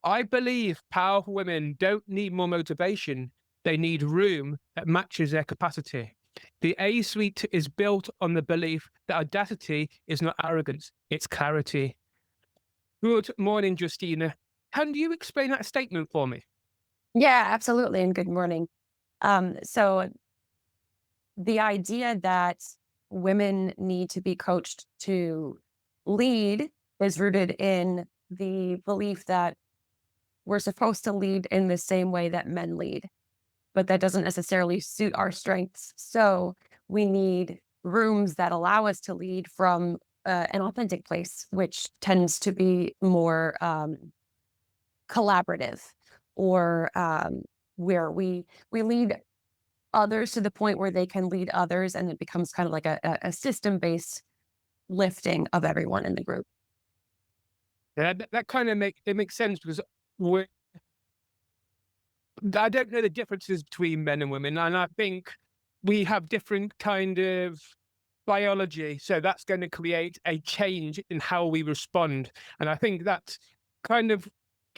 I believe powerful women don't need more motivation. They need room that matches their capacity. The A suite is built on the belief that audacity is not arrogance, it's clarity. Good morning, Justina. Can you explain that statement for me? Yeah, absolutely. And good morning. So the idea that women need to be coached to lead is rooted in the belief that we're supposed to lead in the same way that men lead, but that doesn't necessarily suit our strengths. So we need rooms that allow us to lead from an authentic place, which tends to be more collaborative or where we lead others to the point where they can lead others, and it becomes kind of like a system-based lifting of everyone in the group. Yeah, that kind of makes sense because we I don't know the differences between men and women, and I think we have different kind of biology, so that's going to create a change in how we respond. And I think that kind of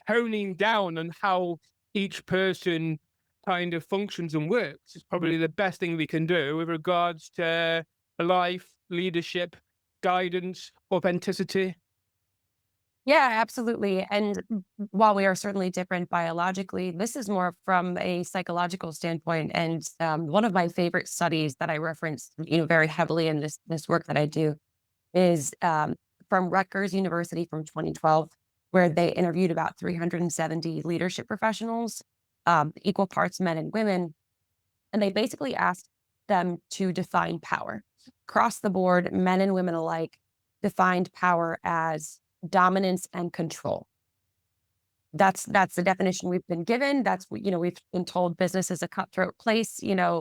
honing down on how each person kind of functions and works is probably the best thing we can do with regards to life, leadership, guidance, authenticity. Yeah, absolutely, and while we are certainly different biologically, this is more from a psychological standpoint, and, one of my favorite studies that I reference, very heavily in this work that I do is, from Rutgers University from 2012, where they interviewed about 370 leadership professionals, equal parts men and women, and they basically asked them to define power. Across the board, men and women alike defined power as dominance and control. That's the definition we've been given. That's what, we've been told business is a cutthroat place.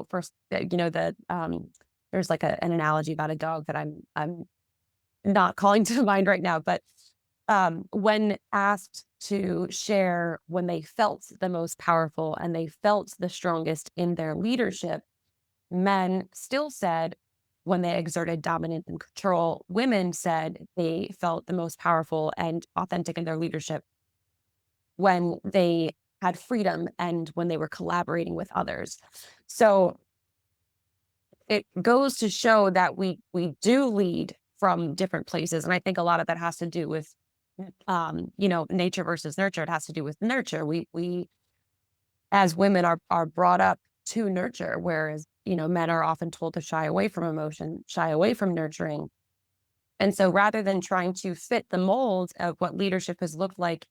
First, there's like an analogy about a dog that I'm not calling to mind right now, but when asked to share when they felt the most powerful and they felt the strongest in their leadership, men still said when they exerted dominance and control, women said they felt the most powerful and authentic in their leadership when they had freedom and when they were collaborating with others. So it goes to show that we do lead from different places. And I think a lot of that has to do with nature versus nurture. It has to do with nurture. We as women are brought up to nurture, whereas, men are often told to shy away from emotion, shy away from nurturing. And so rather than trying to fit the mold of what leadership has looked like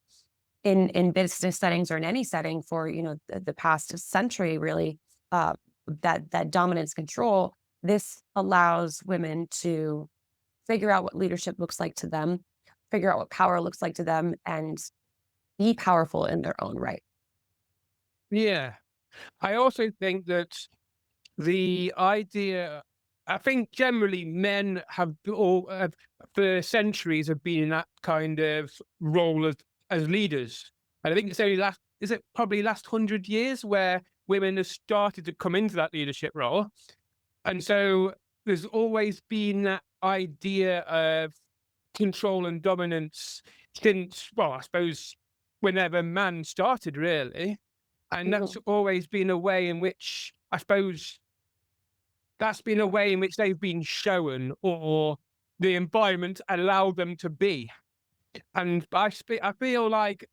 in business settings or in any setting for, the past century, really, that dominance control, this allows women to figure out what leadership looks like to them, figure out what power looks like to them, and be powerful in their own right. Yeah. I also think that the idea, I think generally men for centuries have been in that kind of role as leaders. And I think it's only is it probably last 100 years where women have started to come into that leadership role. And so there's always been that idea of control and dominance since, well, I suppose whenever man started, really. And that's Mhm. always been a way in which, I suppose, that's been a way in which they've been shown or the environment allowed them to be. And I feel like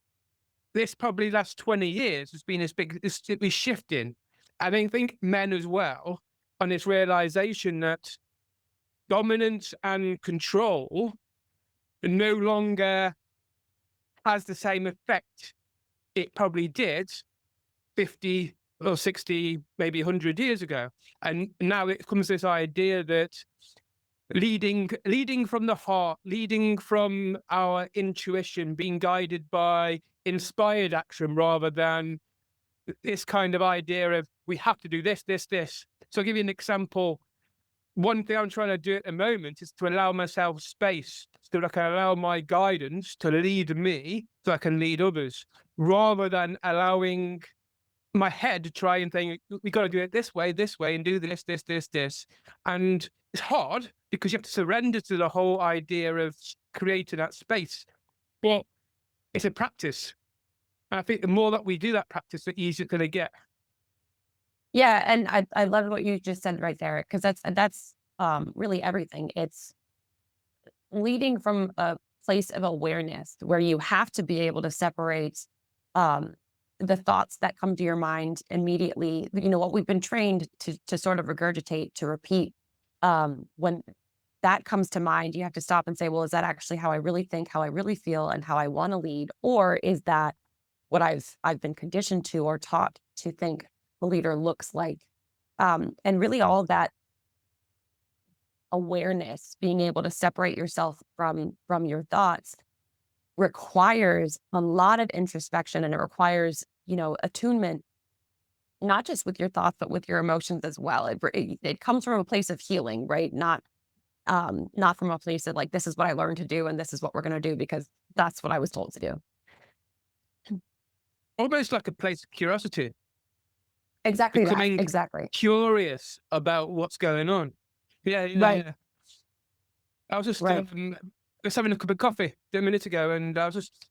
this probably last 20 years has been this shifting. And I think men as well on this realization that dominance and control no longer has the same effect it probably did 50 or 60, maybe 100 years ago. And now it comes this idea that leading from the heart, leading from our intuition, being guided by inspired action rather than this kind of idea of we have to do this, this, this. So I'll give you an example. One thing I'm trying to do at the moment is to allow myself space so that I can allow my guidance to lead me so I can lead others rather than allowing my head to try and think we got to do it this way, and do this. And it's hard because you have to surrender to the whole idea of creating that space. But it's a practice. And I think the more that we do that practice, the easier it's going to get. Yeah, and I love what you just said right there, because that's really everything. It's leading from a place of awareness where you have to be able to separate um, the thoughts that come to your mind immediately. You know what we've been trained to sort of regurgitate, to repeat. When that comes to mind, you have to stop and say, well, is that actually how I really think, how I really feel, and how I want to lead, or is that what I've been conditioned to or taught to think a leader looks like? And really, all of that awareness, being able to separate yourself from your thoughts, requires a lot of introspection, and it requires, attunement, not just with your thoughts but with your emotions as well. It comes from a place of healing, right? Not from a place of like, this is what I learned to do and this is what we're going to do because that's what I was told to do. Almost like a place of curiosity, Exactly that. becoming Exactly. curious about what's going on. Yeah, yeah, Right. yeah. I was Right. just having a cup of coffee a minute ago, and I was just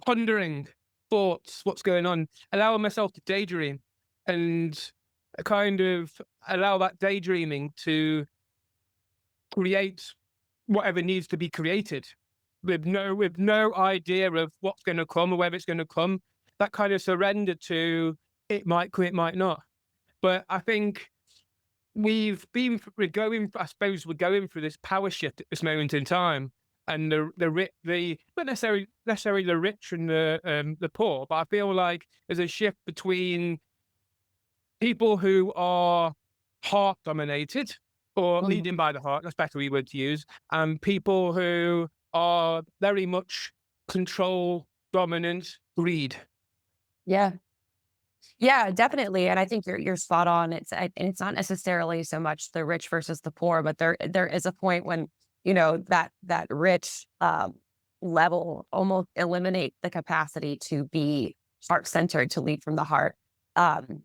pondering thoughts, what's going on, allowing myself to daydream, and kind of allow that daydreaming to create whatever needs to be created, with no idea of what's going to come or whether it's going to come. That kind of surrender to it might come, it might not. But I think we're going, I suppose we're going through this power shift at this moment in time, and the not necessarily the rich and the poor, but I feel like there's a shift between people who are heart dominated or Mhm. leading by the heart, that's a better word to use, and people who are very much control, dominant, greed. Yeah. Yeah, definitely. And I think you're spot on. And it's not necessarily so much the rich versus the poor, but there is a point when, that rich level almost eliminate the capacity to be heart centered, to lead from the heart. Um,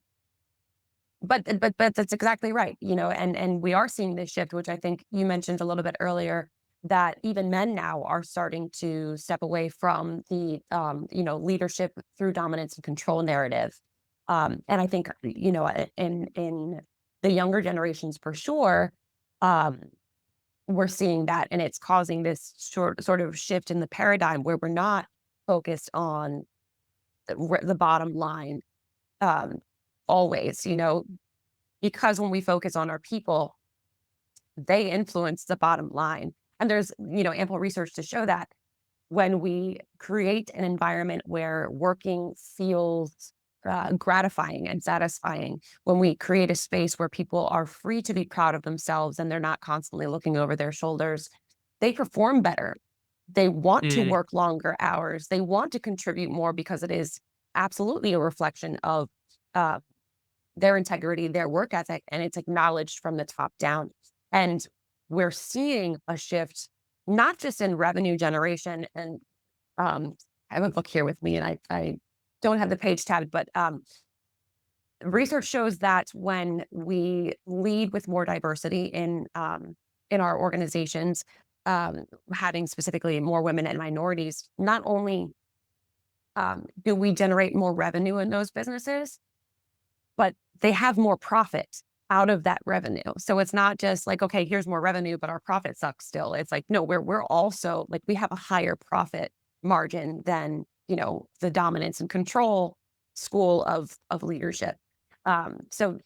but that's exactly right. And we are seeing this shift, which I think you mentioned a little bit earlier, that even men now are starting to step away from the leadership through dominance and control narrative. And I think, in the younger generations for sure, um, we're seeing that, and it's causing this sort of shift in the paradigm where we're not focused on the bottom line, um, always, because when we focus on our people, they influence the bottom line. And there's, ample research to show that when we create an environment where working feels gratifying and satisfying, when we create a space where people are free to be proud of themselves and they're not constantly looking over their shoulders, they perform better. They want to Mm, work longer hours. They want to contribute more because it is absolutely a reflection of uh, their integrity, their work ethic, and it's acknowledged from the top down. And we're seeing a shift, not just in revenue generation. And um, I have a book here with me, and I don't have the page tabbed, but research shows that when we lead with more diversity in our organizations, having specifically more women and minorities, not only do we generate more revenue in those businesses, but they have more profit out of that revenue. So it's not just like, okay, here's more revenue, but our profit sucks still. It's like, no, we're also like, we have a higher profit margin than, the dominance and control school of leadership. So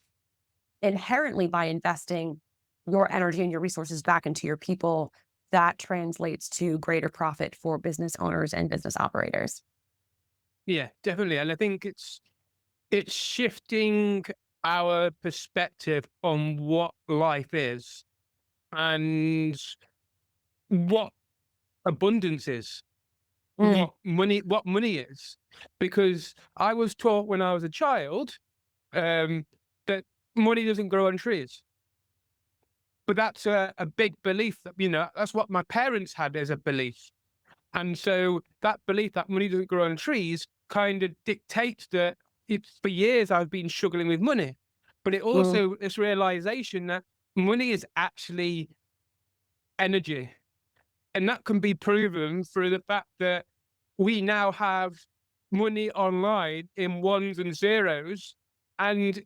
inherently, by investing your energy and your resources back into your people, that translates to greater profit for business owners and business operators. yeah, definitely. And I think it's shifting our perspective on what life is and what abundance is, Mm, what money is. Because I was taught when I was a child, that money doesn't grow on trees. But that's a big belief that, that's what my parents had as a belief. And so that belief that money doesn't grow on trees kind of dictates that it's for years I've been struggling with money. But it mm, also this realization that money is actually energy. And that can be proven through the fact that we now have money online in ones and zeros, and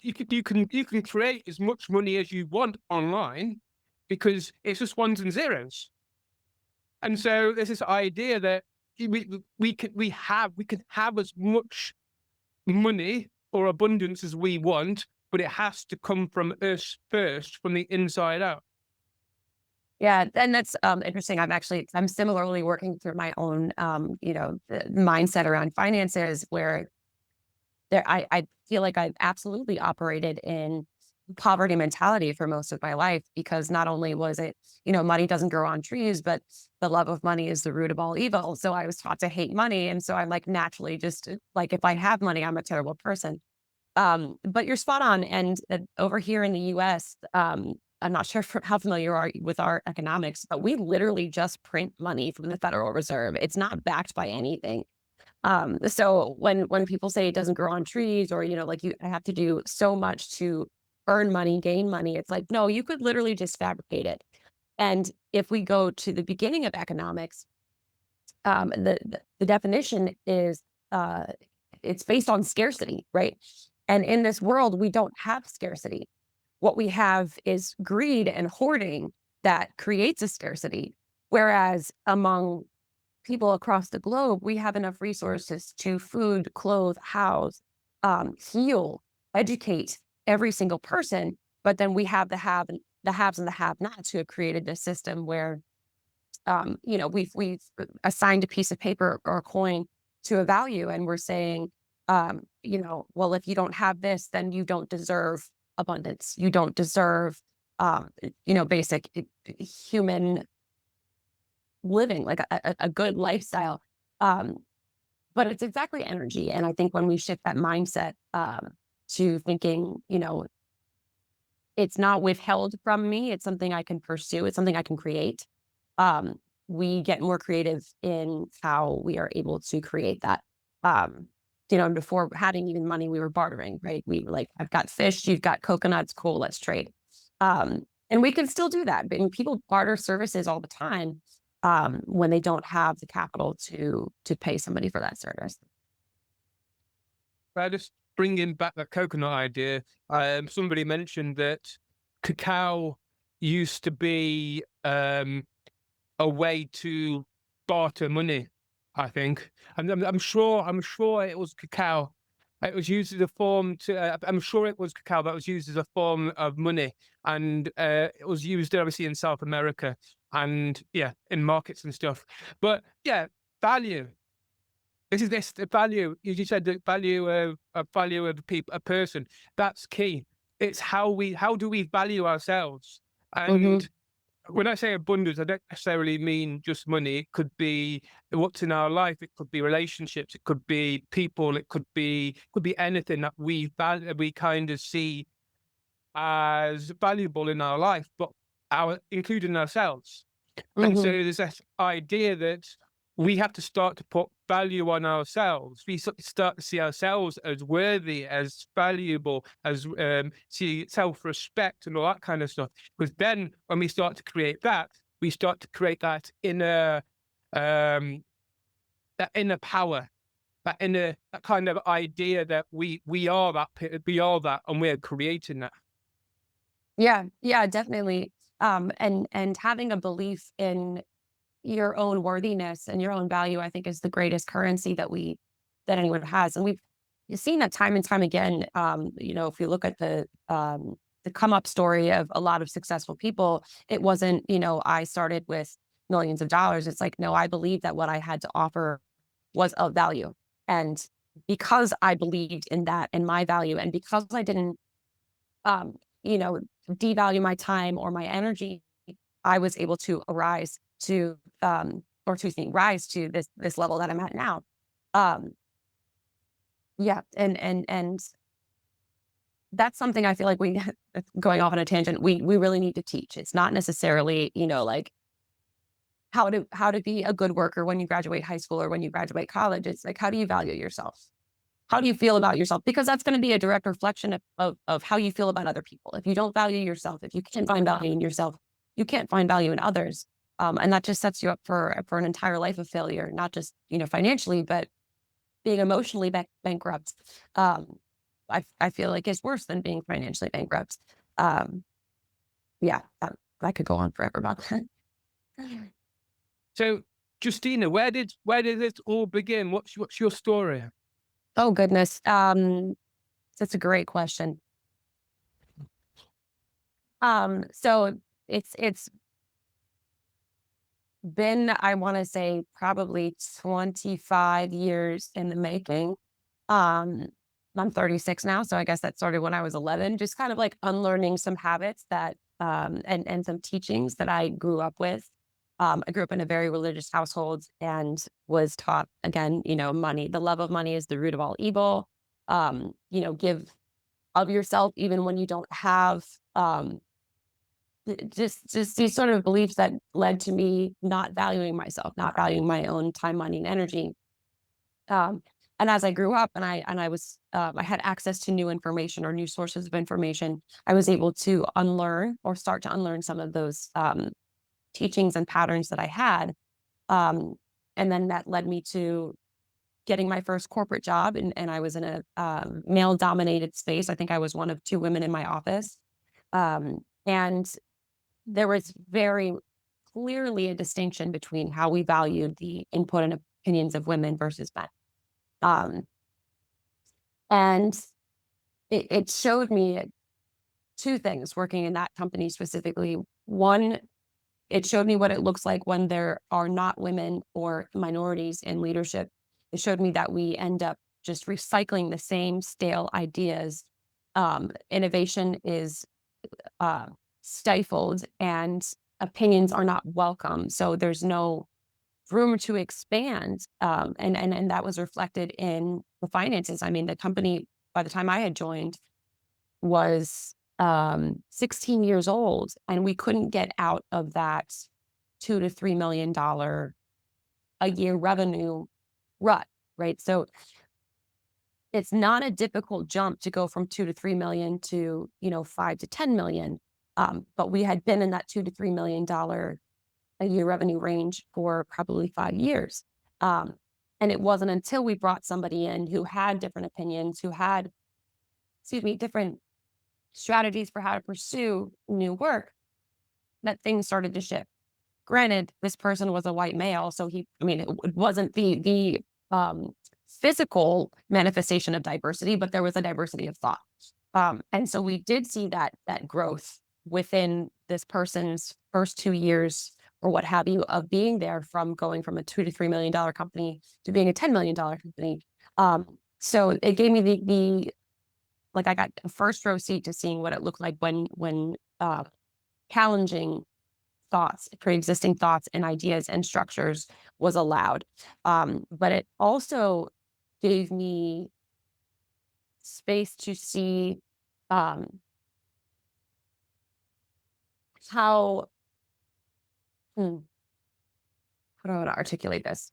you can create as much money as you want online because it's just ones and zeros. And so there's this idea that we can have as much money or abundance as we want, but it has to come from us first, from the inside out. Yeah, and that's interesting. I'm similarly working through my own mindset around finances where I feel like I've absolutely operated in poverty mentality for most of my life because not only was it, money doesn't grow on trees, but the love of money is the root of all evil. So I was taught to hate money. And so I'm like naturally just like if I have money, I'm a terrible person. But you're spot on. And over here in the US, I'm not sure how familiar you are with our economics, but we literally just print money from the Federal Reserve. It's not backed by anything. So when people say it doesn't grow on trees or, like you have to do so much to earn money, gain money, it's like, no, you could literally just fabricate it. And if we go to the beginning of economics, the definition is uh, it's based on scarcity, right? And in this world, we don't have scarcity. What we have is greed and hoarding that creates a scarcity. Whereas among people across the globe, we have enough resources to food, clothe, house, heal, educate every single person. But then we have the haves and the have-nots who have created this system where we've assigned a piece of paper or a coin to a value, and we're saying, well, if you don't have this, then you don't deserve abundance. You don't deserve, basic human living, like a good lifestyle. Um, but it's exactly energy. And I think when we shift that mindset to thinking, it's not withheld from me, it's something I can pursue, it's something I can create. Um, we get more creative in how we are able to create that. Um, and before having even money, we were bartering, right? We were like, I've got fish, you've got coconuts, cool, let's trade. And we can still do that. But people barter services all the time when they don't have the capital to pay somebody for that service. Just bringing back that coconut idea, somebody mentioned that cacao used to be a way to barter money. I think, and I'm sure it was cacao. It was used as a form to. I'm sure it was cacao that was used as a form of money, and it was used obviously in South America and yeah, in markets and stuff. But yeah, value. This the value. You said the value of a person. That's key. It's how do we value ourselves? Hmm. And when I say abundance, I don't necessarily mean just money. It could be what's in our life. It could be relationships. It could be people. It could be anything that we kind of see as valuable in our life, but including ourselves. And so Hmm. there's this idea that we have to start to put value on ourselves. We start to see ourselves as worthy, as valuable, as see self-respect and all that kind of stuff. Because then when we start to create that, we start to create um, that inner power, that kind of idea that we are we are that, and we're creating that. Yeah, yeah, definitely. And having a belief in your own worthiness and your own value, I think, is the greatest currency that anyone has. And you've seen that time and time again. If you look at the come up story of a lot of successful people, it wasn't, I started with millions of dollars. It's like, no, I believe that what I had to offer was of value. And because I believed in that and my value, and because I didn't um, you know, devalue my time or my energy, I was able to arise to or to think rise to this level that I'm at now. Um, yeah, and that's something I feel like we going off on a tangent, we really need to teach. It's not necessarily, like how to be a good worker when you graduate high school or when you graduate college. It's like how do you value yourself? How do you feel about yourself? Because that's going to be a direct reflection of how you feel about other people. If you don't value yourself, if you can't find value in yourself, you can't find value in others. And that just sets you up for an entire life of failure, not just, financially, but being emotionally bankrupt, um, I feel like is worse than being financially bankrupt. Um, yeah, I could go on forever about that. So, Justina, where did it all begin? What's your story? Oh goodness, that's a great question. So it's been, I want to say, probably 25 years in the making. Um, I'm 36 now, so I guess that started when I was 11, just kind of like unlearning some habits that and some teachings that I grew up with. I grew up in a very religious household and was taught, again, money, the love of money is the root of all evil. Give of yourself even when you don't have. Just these sort of beliefs that led to me not valuing myself, not valuing my own time, money, and energy. Um, and as I grew up and I had access to new information or new sources of information, I was able to unlearn or start to unlearn some of those teachings and patterns that I had. Um, and then that led me to getting my first corporate job, and I was in a male dominated space. I think I was one of two women in my office. And there was very clearly a distinction between how we valued the input and opinions of women versus men. Um, and it showed me two things working in that company specifically. One, it showed me what it looks like when there are not women or minorities in leadership. It showed me that we end up just recycling the same stale ideas. Innovation is uh, stifled and opinions are not welcome. So there's no room to expand. And that was reflected in the finances. I mean, the company, by the time I had joined, was 16 years old, and we couldn't get out of that $2 to $3 million a year revenue rut, right? So it's not a difficult jump to go from 2 to 3 million to 5 to 10 million. But we had been in that $2 to $3 million a year revenue range for probably 5 years. Um, and it wasn't until we brought somebody in who had different opinions, who had, excuse me, different strategies for how to pursue new work, that things started to shift. Granted, this person was a white male, so it wasn't the physical manifestation of diversity, but there was a diversity of thought. And so we did see that growth within this person's first 2 years or what have you of being there, from going from a $2 to $3 million company to being a $10 million company. So it gave me the like I got a first row seat to seeing what it looked like when challenging thoughts, pre-existing thoughts and ideas and structures was allowed. But it also gave me space to see um, how, hmm, how do I want to articulate this?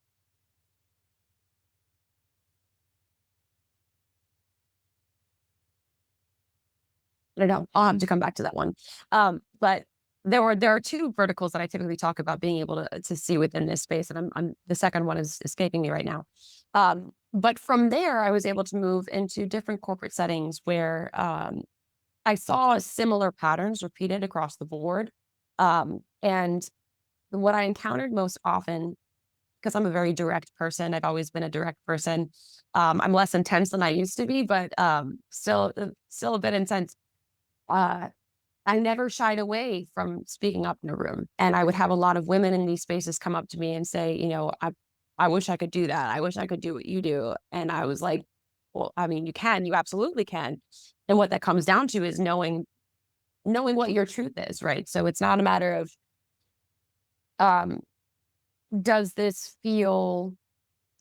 I don't know. I'll have to come back to that one. But there are two verticals that I typically talk about being able to see within this space, and I'm the second one is escaping me right now. But from there, I was able to move into different corporate settings where I saw similar patterns repeated across the board. And what I encountered most often, because I'm a very direct person, I've always been a direct person. I'm less intense than I used to be, but still a bit intense. Uh, I never shied away from speaking up in a room, and I would have a lot of women in these spaces come up to me and say, I wish I could do that. I wish I could do what you do. And I was like, well, I mean, you absolutely can. And what that comes down to is knowing what your truth is, right? So it's not a matter of um, does this feel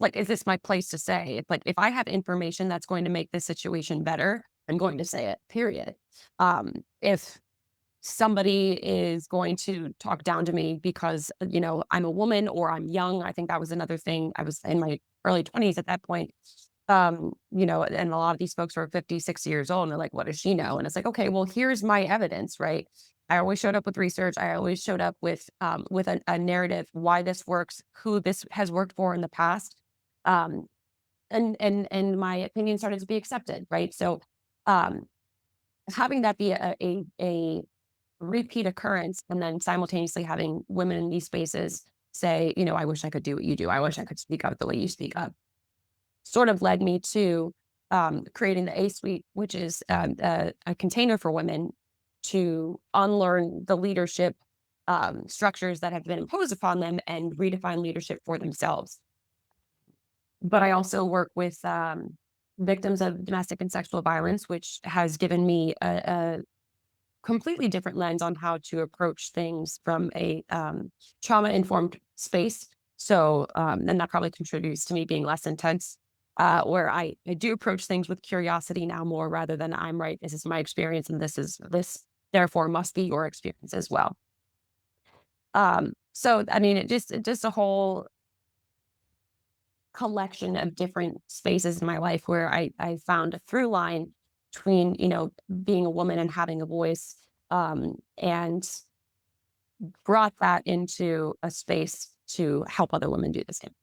like, is this my place to say? It's like, if I have information that's going to make this situation better, I'm going to say it, period. If somebody is going to talk down to me because, I'm a woman or I'm young, I think that was another thing. I was in my early 20s at that point. And a lot of these folks were 50, 60 years old, and they're like, what does she know? And it's like, okay, well, here's my evidence, right? I always showed up with research. I always showed up with a narrative, why this works, who this has worked for in the past. Um, and my opinion started to be accepted, right? So um, having that be a repeat occurrence, and then simultaneously having women in these spaces say, I wish I could do what you do. I wish I could speak up the way you speak up, sort of led me to creating the A Suite, which is a container for women to unlearn the leadership structures that have been imposed upon them and redefine leadership for themselves. But I also work with victims of domestic and sexual violence, which has given me a completely different lens on how to approach things from a trauma informed space. So, and that probably contributes to me being less intense, where I do approach things with curiosity now more rather than I'm right. This is my experience, and this therefore must be your experience as well. So I mean, it just a whole collection of different spaces in my life where I found a through line between, being a woman and having a voice, and brought that into a space to help other women do the same.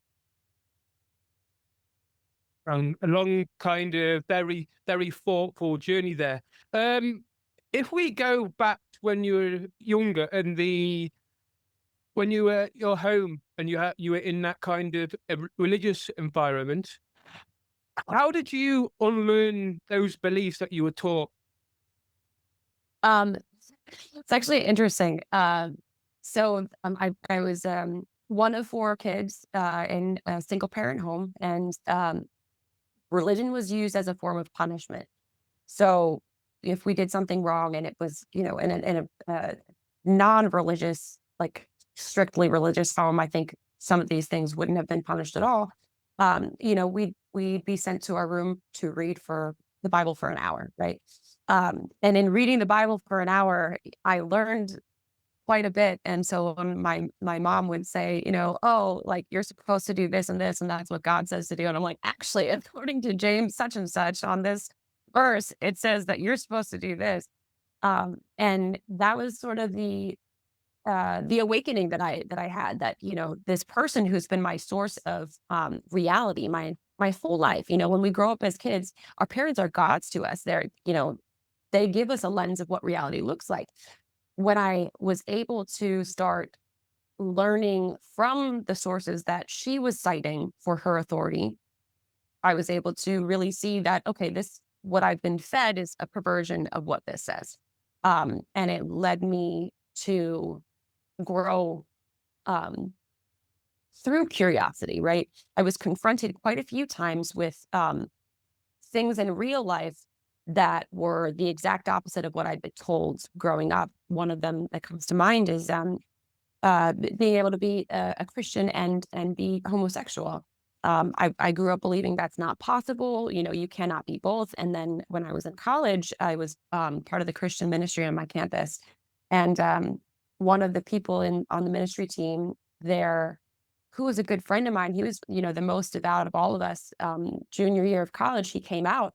A long kind of very, very thoughtful journey there. Um, if we go back to when you were younger and when you were at your home and you were in that kind of a religious environment, how did you unlearn those beliefs that you were taught? Um, it's actually interesting. I was one of four kids in a single parent home, and religion was used as a form of punishment. So if we did something wrong and it was, in a non-religious, like strictly religious home, I think some of these things wouldn't have been punished at all. We'd be sent to our room to read for the Bible for an hour, right? And in reading the Bible for an hour, I learned quite a bit. And so when my mom would say, oh, like you're supposed to do this and this, and that's what God says to do. And I'm like, actually, according to James such and such on this verse, it says that you're supposed to do this. And that was sort of the awakening that I had, that, this person who's been my source of reality, my whole life. When we grow up as kids, our parents are gods to us. They give us a lens of what reality looks like. When I was able to start learning from the sources that she was citing for her authority, I was able to really see that, okay, this, what I've been fed is a perversion of what this says. And it led me to grow um, through curiosity, right? I was confronted quite a few times with things in real life that were the exact opposite of what I'd been told growing up. One of them that comes to mind is being able to be a Christian and be homosexual. I grew up believing that's not possible. You cannot be both. And then when I was in college, I was part of the Christian ministry on my campus, and one of the people on the ministry team there, who was a good friend of mine, he was, the most devout of all of us. Junior year of college, he came out,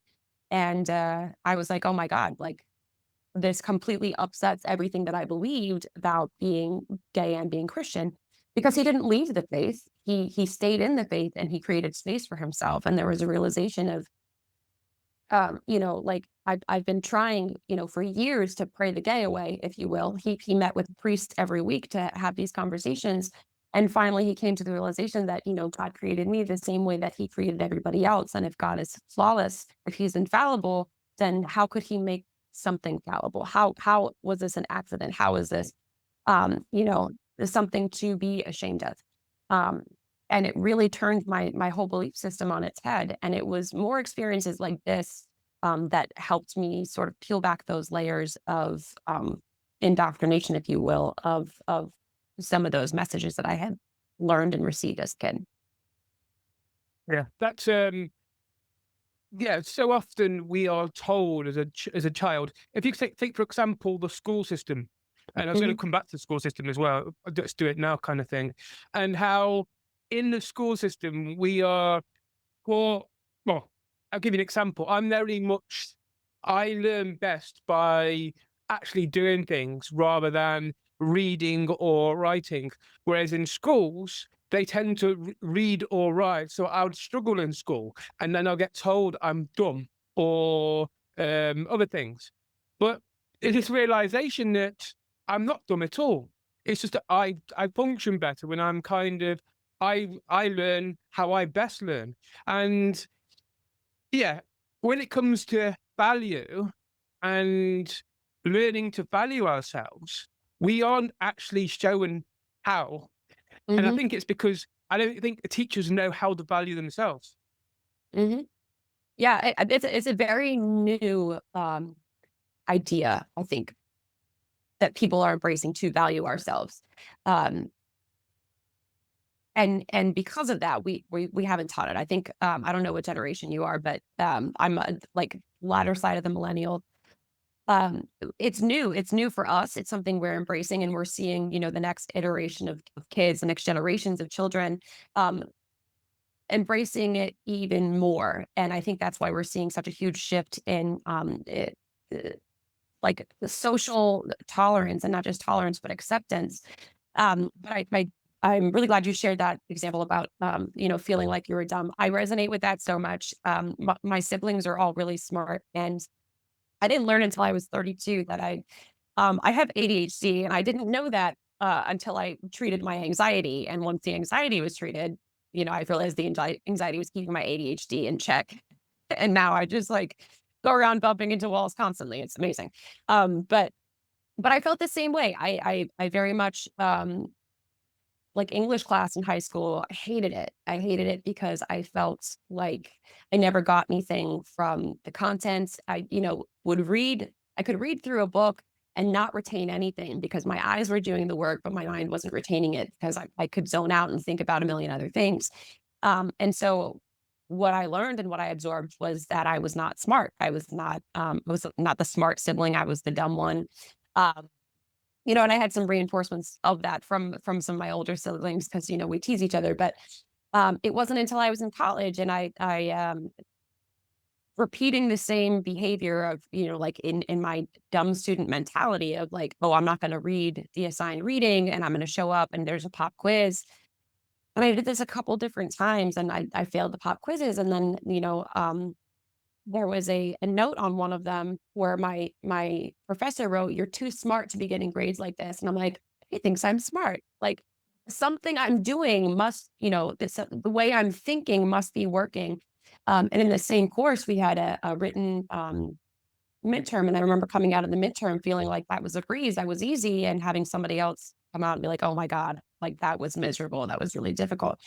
and I was like, oh my God, like this completely upsets everything that I believed about being gay and being Christian, because he didn't leave the faith. He stayed in the faith and he created space for himself. And there was a realization of, like I've been trying, for years to pray the gay away, if you will. He met with a priest every week to have these conversations. And finally he came to the realization that, God created me the same way that he created everybody else. And if God is flawless, if he's infallible, then how could he make something fallible? How was this an accident? How is this there's something to be ashamed of? Um, and it really turned my whole belief system on its head. And it was more experiences like this that helped me sort of peel back those layers of indoctrination, if you will, of some of those messages that I had learned and received as a kid. Yeah, that's yeah. So often we are told as as a child, if you take for example the school system, and I was going to Mhm. come back to the school system as well. Let's do it now, kind of thing, and how in the school system we are well, well, I'll give you an example. I learn best by actually doing things rather than reading or writing. Whereas in schools, they tend to read or write. So I would struggle in school, and then I'll get told I'm dumb or other things. But it's this realization that I'm not dumb at all. It's just that I function better when I'm kind of I learn how I best learn. And yeah, when it comes to value and learning to value ourselves, we aren't actually showing how. And I Hmm. think it's because I don't think the teachers know how to value themselves. Hmm. Yeah, it's a very new idea, I think, that people are embracing to value ourselves. Um, and because of that, we haven't taught it. I think I don't know what generation you are, but I'm like latter side of the millennial. Um, it's new. It's new for us. It's something we're embracing, and we're seeing, the next iteration of kids, the next generations of children, um, embracing it even more. And I think that's why we're seeing such a huge shift in uh, like the social tolerance, and not just tolerance, but acceptance. But I'm really glad you shared that example about, feeling like you were dumb. I resonate with that so much. My siblings are all really smart, and I didn't learn until I was 32 that I have ADHD, and I didn't know that until I treated my anxiety. And once the anxiety was treated, I realized the anxiety was keeping my ADHD in check. And now I just like go around bumping into walls constantly. It's amazing. But I felt the same way. I very much like English class in high school, I hated it. I hated it because I felt like I never got anything from the content. I could read through a book and not retain anything because my eyes were doing the work, but my mind wasn't retaining it because I could zone out and think about a million other things. And so what I learned and what I absorbed was that I was not smart. I was not the smart sibling. I was the dumb one. Um, and I had some reinforcements of that from some of my older siblings because we tease each other. But it wasn't until I was in college and I repeating the same behavior of like in my dumb student mentality of like, oh, I'm not going to read the assigned reading and I'm going to show up and there's a pop quiz. And I did this a couple different times and I failed the pop quizzes. And then there was a note on one of them where my professor wrote, "You're too smart to be getting grades like this." And I'm like, "He thinks I'm smart. Like something I'm doing must, the way I'm thinking must be working." And in the same course, we had a written midterm, and I remember coming out of the midterm feeling like that was a breeze, that was easy, and having somebody else come out and be like, "Oh my god, like that was miserable. That was really difficult."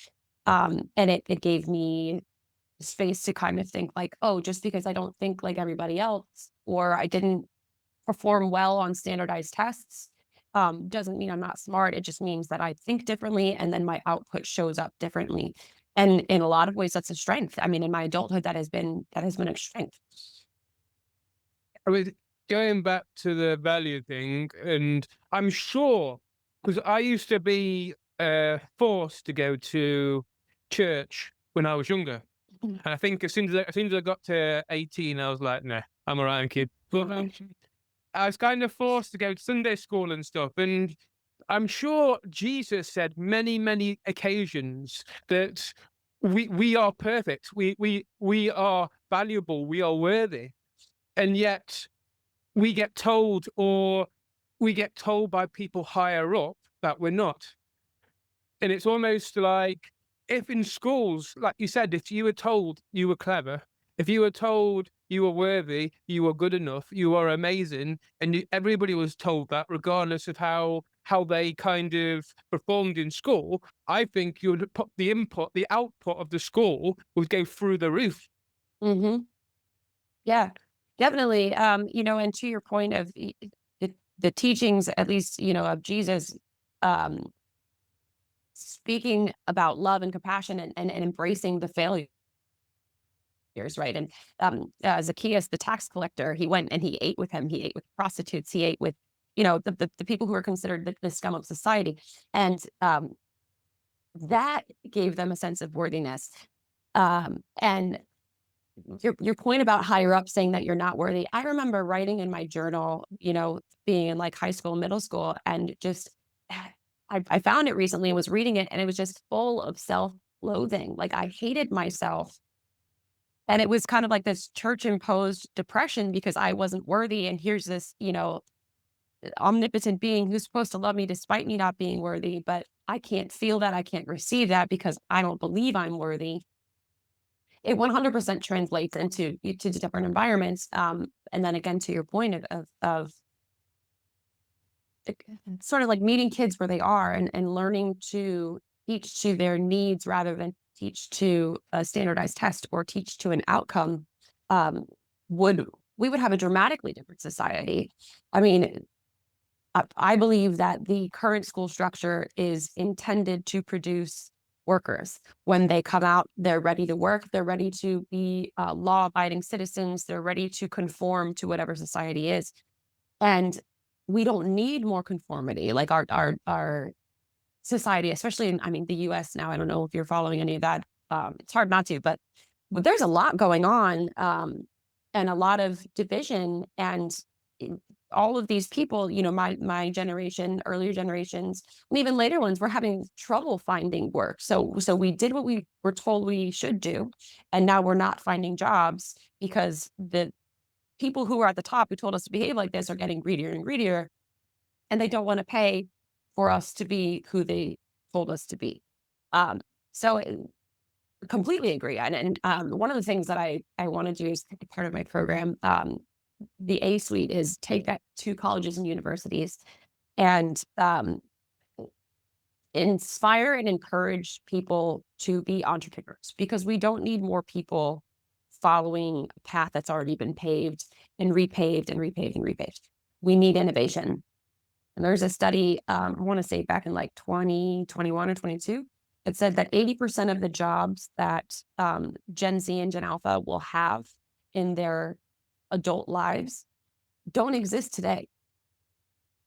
And it gave me space to kind of think like, oh, just because I don't think like everybody else or I didn't perform well on standardized tests doesn't mean I'm not smart. It just means that I think differently and then my output shows up differently. And in a lot of ways, that's a strength. I mean, in my adulthood, that has been a strength. I mean, going back to the value thing, and I'm sure because I used to be forced to go to church when I was younger, Mhm. and I think as soon as I got to 18, I was like, "Nah, I'm alright, kid." But I was kind of forced to go to Sunday school and stuff, and I'm sure Jesus said many, many occasions that we are perfect, we are valuable, we are worthy, and yet we get told by people higher up that we're not. And it's almost like if in schools, like you said, if you were told you were clever, if you were told you were worthy, you were good enough, you are amazing, and everybody was told that, regardless of how they kind of performed in school, I think you would put the output of the school would go through the roof. Hmm. Yeah, definitely. And to your point of the teachings, at least, of Jesus, um, speaking about love and compassion and embracing the failures, right? And Zacchaeus, the tax collector, he went and he ate with him. He ate with prostitutes. He ate with, the people who are considered the scum of society. And that gave them a sense of worthiness. And your point about higher up saying that you're not worthy, I remember writing in my journal, being in like high school, middle school, and just I found it recently and was reading it, and it was just full of self-loathing. Like, I hated myself, and it was kind of like this church-imposed depression because I wasn't worthy, and here's this, omnipotent being who's supposed to love me despite me not being worthy, but I can't feel that, I can't receive that because I don't believe I'm worthy. It 100% translates to different environments, and then again, to your point of sort of like meeting kids where they are and learning to teach to their needs rather than teach to a standardized test or teach to an outcome, um, would we would have a dramatically different society. I mean, I believe that the current school structure is intended to produce workers. When they come out, they're ready to work, they're ready to be law abiding citizens, they're ready to conform to whatever society is. And we don't need more conformity. Like our society, especially in, I mean, the US now, I don't know if you're following any of that. It's hard not to, but there's a lot going on, and a lot of division. And in- all of these people, my generation, earlier generations, and even later ones, were having trouble finding work. So we did what we were told we should do, and now we're not finding jobs because the people who are at the top who told us to behave like this are getting greedier and greedier, and they don't want to pay for us to be who they told us to be. Um, so completely agree. And one of the things that I want to do is part of my program, the A suite, is take that to colleges and universities and inspire and encourage people to be entrepreneurs, because we don't need more people following a path that's already been paved and repaved and repaved and repaved. We need innovation. And there's a study, I want to say back in like 2021 or 22, it said that 80% of the jobs that Gen Z and Gen Alpha will have in their adult lives don't exist today.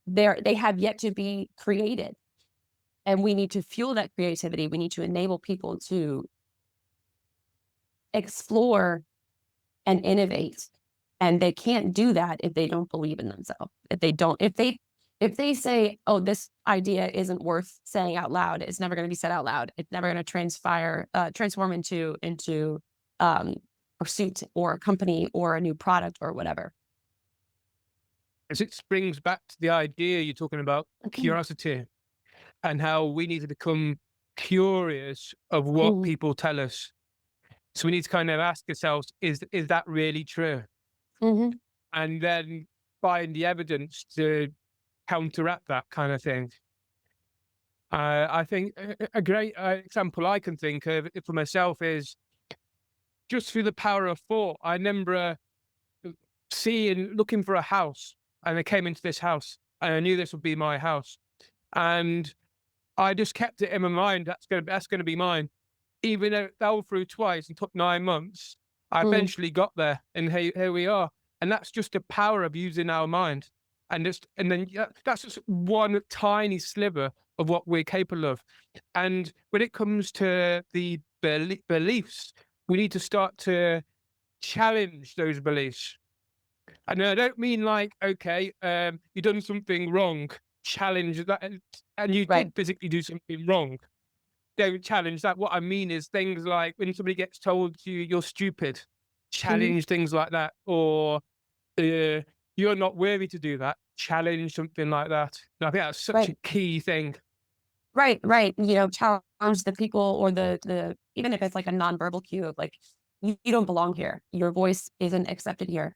They have yet to be created. And we need to fuel that creativity. We need to enable people to explore and innovate. And they can't do that if they don't believe in themselves. If they say, "Oh, this idea isn't worth saying out loud," it's never going to be said out loud. It's never going to transform into um, pursuit or a company or a new product or whatever. As it brings back to the idea you're talking about, Okay. curiosity, and how we need to become curious of what Mhm. people tell us. So we need to kind of ask ourselves, is that really true? Mhm. And then find the evidence to counteract that kind of thing. I think a great example I can think of for myself is just through the power of thought. I remember looking for a house, and I came into this house, and I knew this would be my house, and I just kept it in my mind. That's gonna be mine. Even though it fell through twice and took 9 months, I Mhm. eventually got there, and here we are. And that's just the power of using our mind, and then yeah, that's just one tiny sliver of what we're capable of. And when it comes to the beliefs, we need to start to challenge those beliefs. And I don't mean like, okay, you done something wrong, challenge that, and you Right. did physically do something wrong. Don't challenge that. What I mean is things like when somebody gets told you're stupid, Mhm. challenge things like that, or uh, you're not worthy to do that. Challenge something like that. And I think that's such a Right. key thing. Right. Right. Challenge the people, or the even if it's like a nonverbal cue of like, you don't belong here. Your voice isn't accepted here.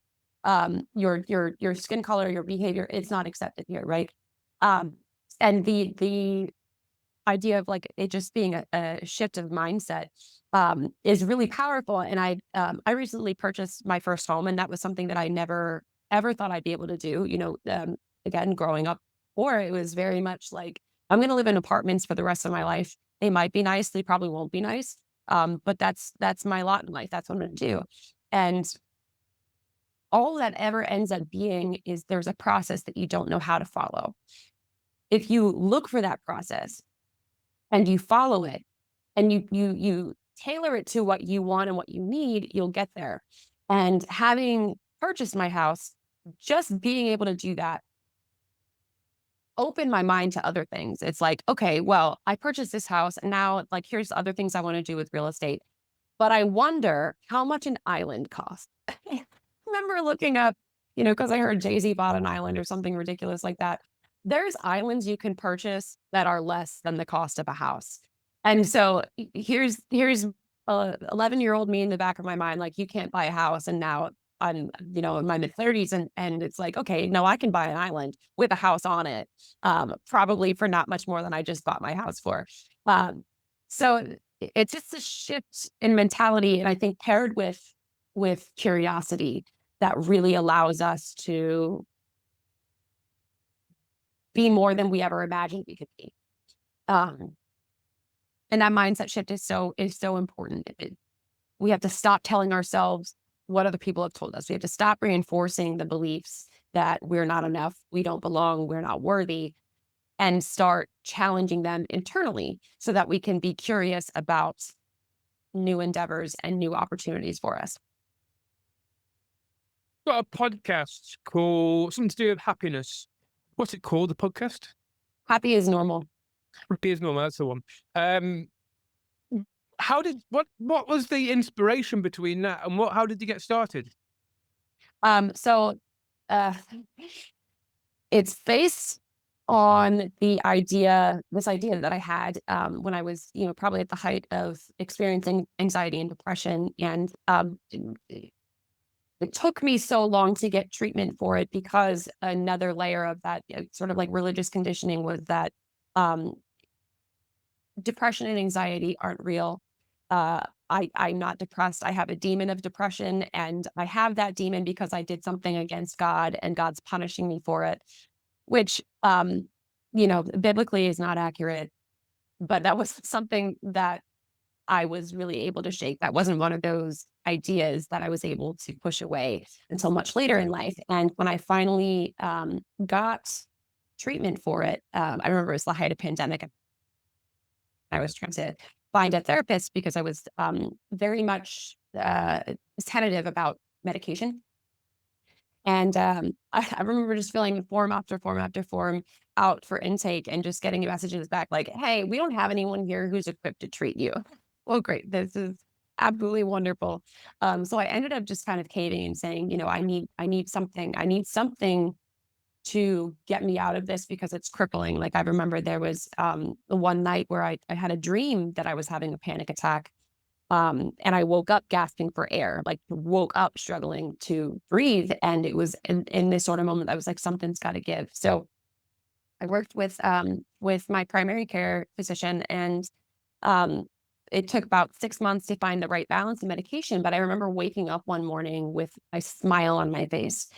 Your skin color, your behavior, it's not accepted here. Right. Um, and the idea of like it just being a shift of mindset is really powerful. And I recently purchased my first home, and that was something that I never ever thought I'd be able to do. Again, growing up, or it was very much like, I'm going to live in apartments for the rest of my life. They might be nice, they probably won't be nice, but that's my lot in life. That's what I'm going to do. And all that ever ends up being is there's a process that you don't know how to follow. If you look for that process and you follow it, and you tailor it to what you want and what you need, you'll get there. And having purchased my house, just being able to do that open my mind to other things. It's like, okay, well, I purchased this house and now like here's other things I want to do with real estate. But I wonder how much an island costs. I remember looking up, because I heard Jay-Z bought an island or something ridiculous like that. There's islands you can purchase that are less than the cost of a house. And so here's 11-year-old me in the back of my mind, like, you can't buy a house. And now I'm, in my mid-30s, and it's like, okay, no, I can buy an island with a house on it, probably for not much more than I just bought my house for. So it's just a shift in mentality, and I think paired with curiosity that really allows us to be more than we ever imagined we could be. Um, and that mindset shift is so important. We have to stop telling ourselves what other people have told us. We have to stop reinforcing the beliefs that we're not enough, we don't belong, we're not worthy, and start challenging them internally so that we can be curious about new endeavors and new opportunities for us. Got a podcast called something to do with happiness. What's it called? The podcast? Happy is normal. Happy is normal. That's the one. How did what was the inspiration between that and how did you get started? So uh, it's based on this idea that I had when I was, probably at the height of experiencing anxiety and depression. And it took me so long to get treatment for it because another layer of that, sort of like religious conditioning, was that um, depression and anxiety aren't real. I'm not depressed. I have a demon of depression, and I have that demon because I did something against God, and God's punishing me for it, which, biblically is not accurate. But that was something that I was really able to shake. That wasn't one of those ideas that I was able to push away until much later in life. And when I finally got treatment for it, I remember it was the height of pandemic. I was trying to find a therapist because I was very much tentative about medication. And I remember just filling form after form after form out for intake and just getting messages back like, hey, we don't have anyone here who's equipped to treat you. Well, great. This is absolutely wonderful. So I ended up just kind of caving and saying, I need something. I need something to get me out of this because it's crippling. Like, I remember there was the one night where I had a dream that I was having a panic attack. And I woke up gasping for air, like woke up struggling to breathe. And it was in this sort of moment, I was like, something's got to give. So I worked with my primary care physician, and um, it took about 6 months to find the right balance of medication. But I remember waking up one morning with a smile on my face.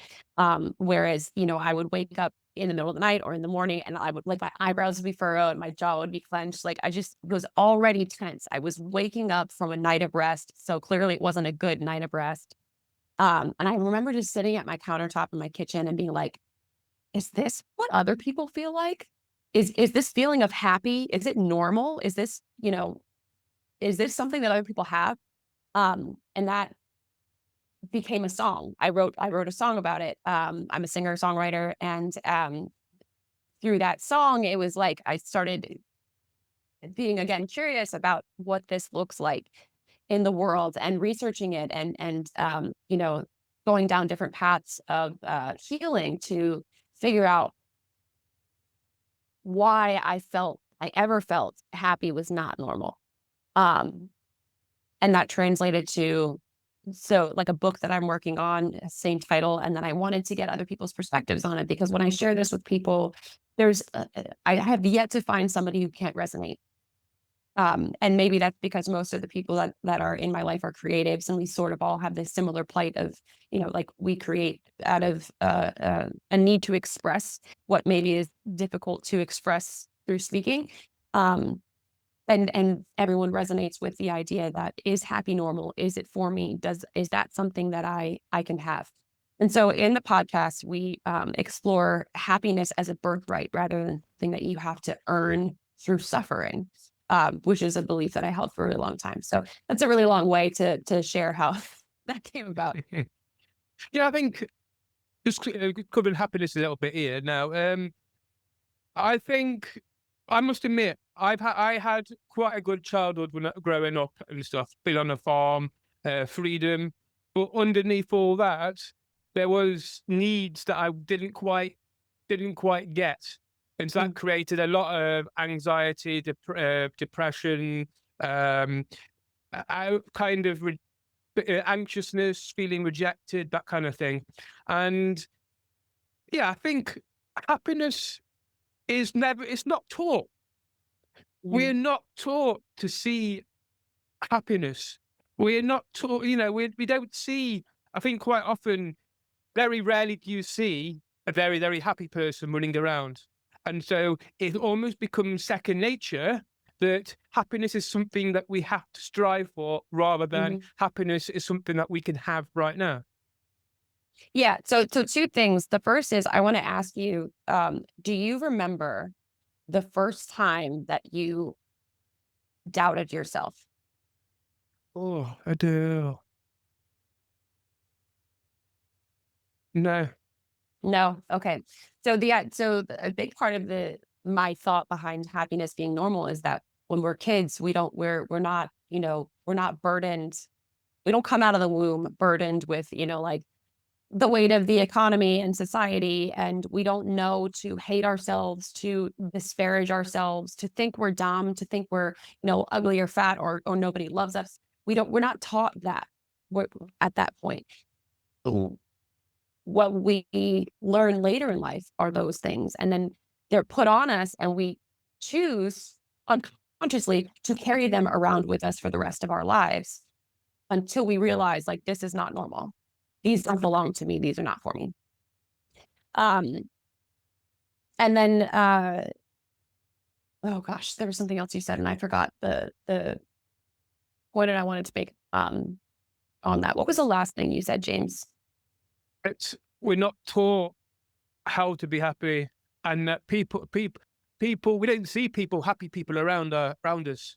Whereas, I would wake up in the middle of the night or in the morning, and I would, like, my eyebrows would be furrowed, my jaw would be clenched. Like, I just was already tense. I was waking up from a night of rest. So clearly it wasn't a good night of rest. And I remember just sitting at my countertop in my kitchen and being like, is this what other people feel like? Is this feeling of happy? Is it normal? Is this something that other people have? And that became a song. I wrote a song about it. I'm a singer songwriter, and through that song, it was like I started being again curious about what this looks like in the world and researching it, and going down different paths of healing to figure out why I ever felt happy was not normal. Um, and that translated to, so, like, a book that I'm working on, same title, and then I wanted to get other people's perspectives on it because when I share this with people, I have yet to find somebody who can't resonate. And maybe that's because most of the people that are in my life are creatives, and we sort of all have this similar plight of, like, we create out of a need to express what maybe is difficult to express through speaking. Um, and everyone resonates with the idea that, is happy normal? Is it for me? Is that something that I can have? And so in the podcast, we explore happiness as a birthright rather than something that you have to earn through suffering, which is a belief that I held for a really long time. So that's a really long way to share how that came about. Yeah, I think just covering happiness a little bit here now. I think I must admit I had quite a good childhood when growing up and stuff. Been on a farm, freedom, but underneath all that, there was needs that I didn't quite get, and so that Mm, created a lot of anxiety, depression, um, kind of anxiousness, feeling rejected, that kind of thing, and yeah, I think happiness is never. It's not taught. mm, We're not taught to see happiness. We're not taught, we don't see, I think quite often, very rarely do you see a very, very happy person running around. And so it almost becomes second nature that happiness is something that we have to strive for rather than mhm. happiness is something that we can have right now. Yeah. So two things. The first is I want to ask you, do you remember the first time that you doubted yourself? Oh, I do. No. No. Okay. So a big part of the my thought behind happiness being normal is that when we're kids, we're not, we're not burdened. We don't come out of the womb burdened with, like the weight of the economy and society, and we don't know to hate ourselves, to disparage ourselves, to think we're dumb, to think we're, ugly or fat, or nobody loves us. We're not taught that. We're, at that point. Mm. What we learn later in life are those things, and then they're put on us, and we choose unconsciously to carry them around with us for the rest of our lives until we realize, like, this is not normal. These don't belong to me. These are not for me. Um, and then, oh gosh, there was something else you said, and I forgot the point that I wanted to make on that. What was the last thing you said, James? We're not taught how to be happy, and that people we don't see people happy people around us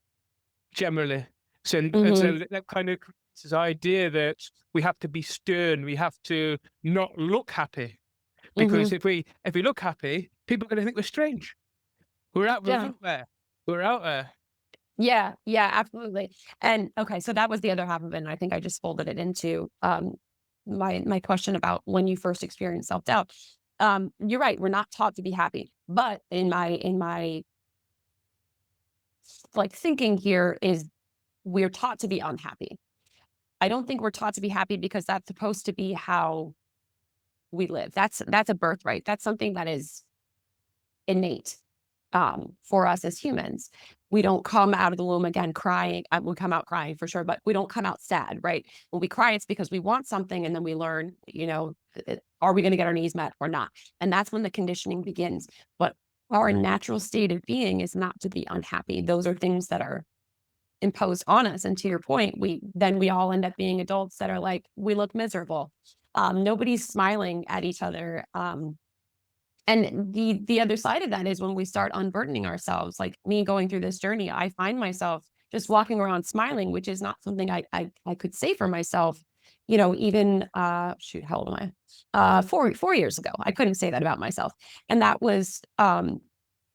generally. So and Hmm. so that kind of creates this idea that we have to be stern, we have to not look happy, because Hmm. if we look happy, people are going to think we're strange. We're Yeah. out there. We're out there. Yeah. Yeah. Absolutely. And okay, so that was the other half of it. And I think I just folded it into my question about when you first experienced self doubt. You're right. We're not taught to be happy, but in my like thinking here is we're taught to be unhappy. I don't think we're taught to be happy because that's supposed to be how we live. That's a birthright. That's something that is innate for us as humans. We don't come out of the womb again crying. We come out crying for sure, but we don't come out sad, right? When we cry, it's because we want something, and then we learn, are we going to get our needs met or not? And that's when the conditioning begins. But our natural state of being is not to be unhappy. Those are things that are imposed on us. And to your point, we all end up being adults that are like, we look miserable. Nobody's smiling at each other. And the other side of that is when we start unburdening ourselves, like me going through this journey, I find myself just walking around smiling, which is not something I could say for myself, even shoot, how old am I? 4 years ago. I couldn't say that about myself. And that was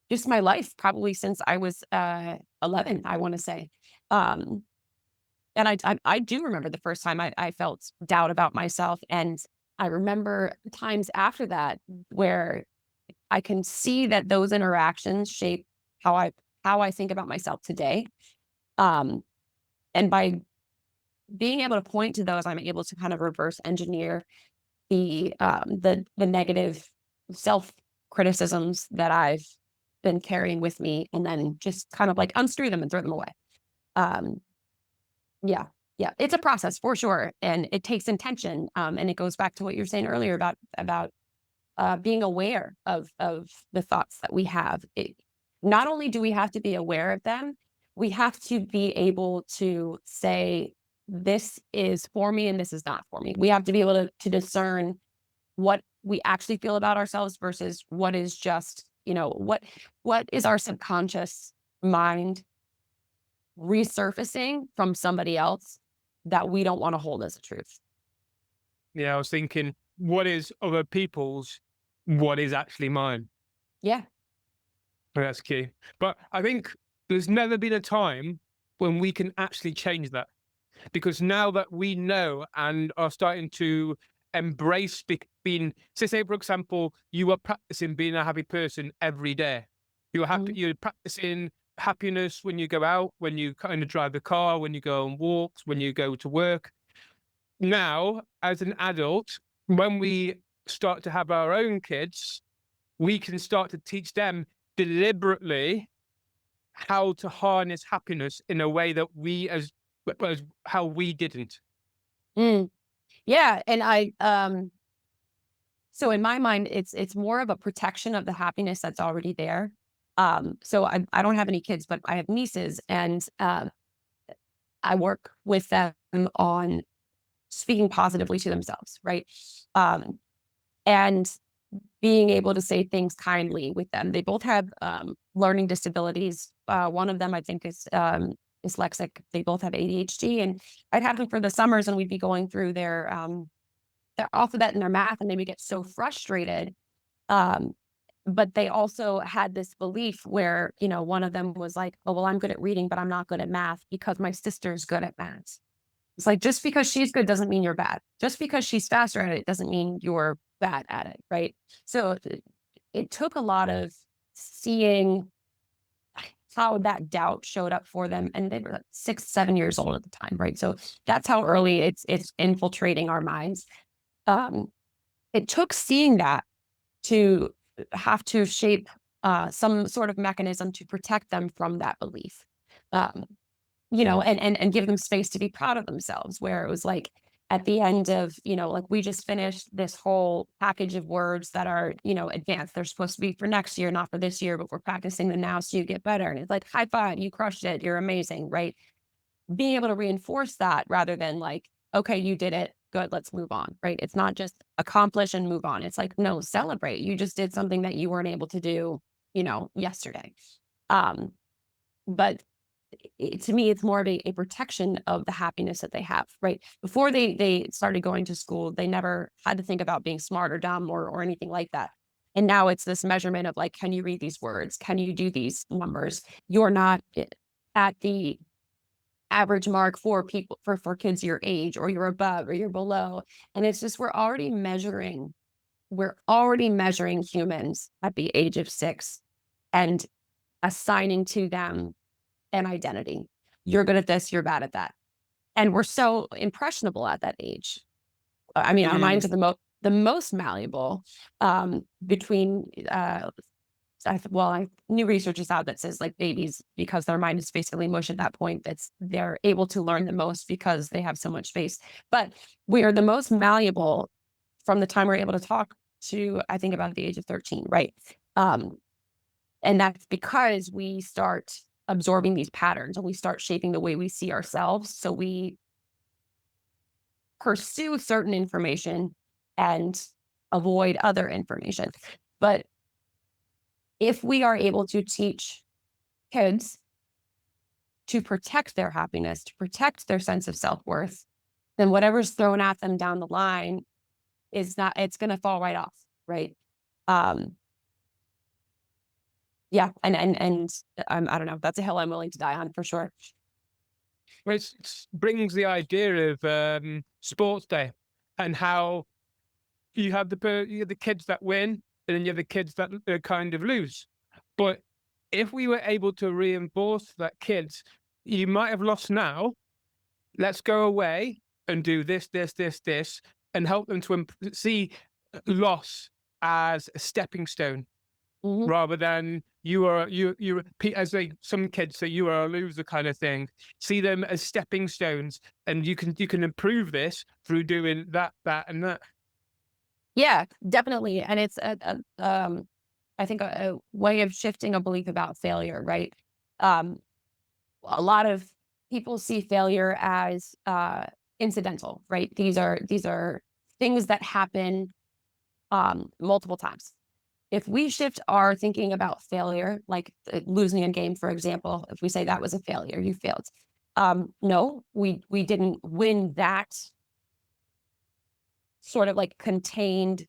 just my life probably since I was 11, I want to say. Um, and I do remember the first time I felt doubt about myself. And I remember times after that where I can see that those interactions shape how I think about myself today. Um, and by being able to point to those, I'm able to kind of reverse engineer the negative self criticisms that I've been carrying with me, and then just kind of like unscrew them and throw them away. Um, yeah, yeah, it's a process for sure, and it takes intention. And it goes back to what you were saying earlier about being aware of the thoughts that we have. Not only do we have to be aware of them, we have to be able to say, this is for me and this is not for me. We have to be able to discern what we actually feel about ourselves versus what is just, what is our subconscious mind resurfacing from somebody else that we don't want to hold as a truth. Yeah, I was thinking, what is other people's? What is actually mine? Yeah. That's key. But I think there's never been a time when we can actually change that, because now that we know and are starting to embrace being, say, for example, you are practicing being a happy person every day. You're happy. Mhm. You're practicing happiness when you go out, when you kind of drive the car, when you go on walks, when you go to work. Now, as an adult, when we start to have our own kids, we can start to teach them deliberately how to harness happiness in a way that we as how we didn't. Mm. Yeah, and so in my mind, it's more of a protection of the happiness that's already there. So I don't have any kids, but I have nieces, and I work with them on speaking positively to themselves, right? Um, and being able to say things kindly with them. They both have learning disabilities. One of them, I think, is dyslexic. They both have ADHD, and I'd have them for the summers, and we'd be going through their alphabet and their math, and they would get so frustrated. Um, but they also had this belief where, one of them was like, "Oh, well, I'm good at reading, but I'm not good at math because my sister's good at math." It's like, just because she's good doesn't mean you're bad. Just because she's faster at it doesn't mean you're bad at it, right? So it took a lot of seeing how that doubt showed up for them, and they were like 6, 7 years old at the time, right? So that's how early it's infiltrating our minds. Um, it took seeing that to have to shape some sort of mechanism to protect them from that belief. Um, and give them space to be proud of themselves, where it was like at the end of, like, we just finished this whole package of words that are, advanced. They're supposed to be for next year, not for this year, but we're practicing them now so you get better. And it's like, high five, you crushed it. You're amazing, right? Being able to reinforce that rather than like, okay, you did it. Good, let's move on, right? It's not just accomplish and move on. It's like, no, celebrate. You just did something that you weren't able to do, yesterday. Um, but to me, it's more of a protection of the happiness that they have, right? Before they started going to school, they never had to think about being smart or dumb or anything like that. And now it's this measurement of like, can you read these words? Can you do these numbers? You're not at the average mark for people for kids your age, or you're above or you're below. And it's just we're already measuring humans at the age of 6 and assigning to them an identity. You're good at this, you're bad at that. And we're so impressionable at that age. I mean, our minds Mm. are the most malleable, between new research is out that says like babies, because their mind is basically mush at that point, they're able to learn the most because they have so much space. But we are the most malleable from the time we're able to talk to, I think, about the age of 13, right? Um, and that's because we start absorbing these patterns and we start shaping the way we see ourselves. So we pursue certain information and avoid other information. But if we are able to teach kids to protect their happiness, to protect their sense of self worth, then whatever's thrown at them down the line it's going to fall right off. Right. Um, yeah. And I don't know. That's a hill I'm willing to die on for sure. Which brings the idea of sports day, and how you have the kids that win, and then you have the kids that kind of lose. But if we were able to reinforce that kids, you might have lost now. Let's go away and do this, this, this, this, and help them to see loss as a stepping stone, Hmm. rather than as they some kids say, you are a loser kind of thing. See them as stepping stones, and you can improve this through doing that, and that. Yeah, definitely. And it's I think a way of shifting a belief about failure, right? Um, a lot of people see failure as incidental, right? These are things that happen multiple times. If we shift our thinking about failure, like losing a game, for example, if we say that was a failure, you failed. No, we didn't win that sort of like contained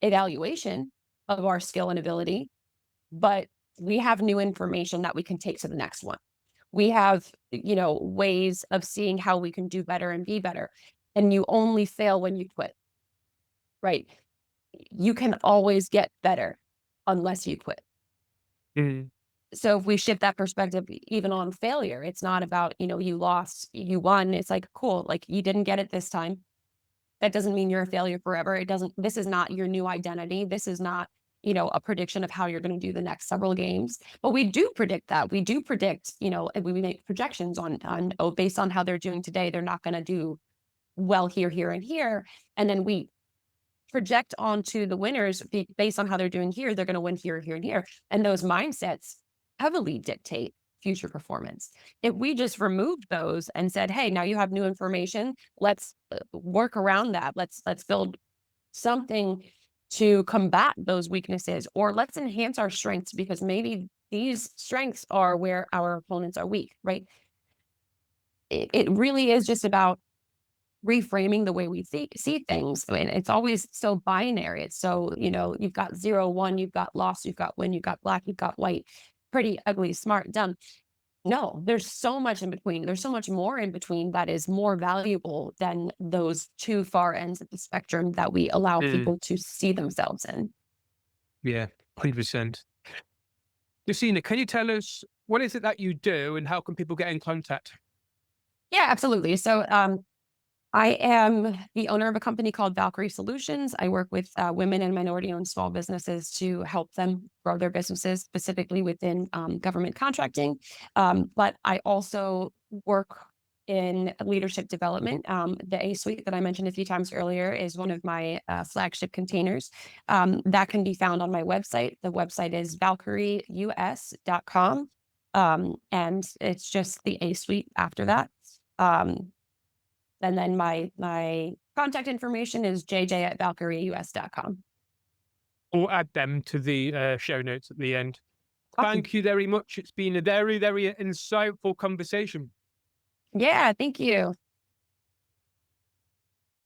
evaluation of our skill and ability, but we have new information that we can take to the next one. We have, ways of seeing how we can do better and be better. And you only fail when you quit, right? You can always get better unless you quit. Mm. So if we shift that perspective even on failure, it's not about, you lost, you won. It's like, cool, like you didn't get it this time. That doesn't mean you're a failure forever. It doesn't, this is not your new identity. This is not, a prediction of how you're going to do the next several games. But we do predict that. We do predict, and we make projections on, oh, based on how they're doing today, they're not going to do well here, here, and here. And then we project onto the winners based on how they're doing here, they're going to win here, here, and here. And those mindsets heavily dictate future performance. If we just removed those and said, "Hey, now you have new information. Let's work around that. Let's build something to combat those weaknesses, or let's enhance our strengths because maybe these strengths are where our opponents are weak." Right? It really is just about reframing the way we see things. I mean, it's always so binary. It's so, you've got 0, 1, you've got lost, you've got win, you've got black, you've got white, pretty, ugly, smart, dumb. No, there's so much in between. There's so much more in between that is more valuable than those two far ends of the spectrum that we allow Mm. people to see themselves in. Yeah, 100%. Justina, can you tell us what is it that you do and how can people get in contact? Yeah, absolutely. So, I am the owner of a company called Valkyrie Solutions. I work with women and minority owned small businesses to help them grow their businesses, specifically within government contracting. But I also work in leadership development. The A Suite that I mentioned a few times earlier is one of my flagship containers that can be found on my website. The website is valkyrieus.com. And it's just the A Suite after that. Um, and then my contact information is jj@valkyrieus.com. Or add them to the show notes at the end. Awesome. Thank you very much. It's been a very, very insightful conversation. Yeah, thank you.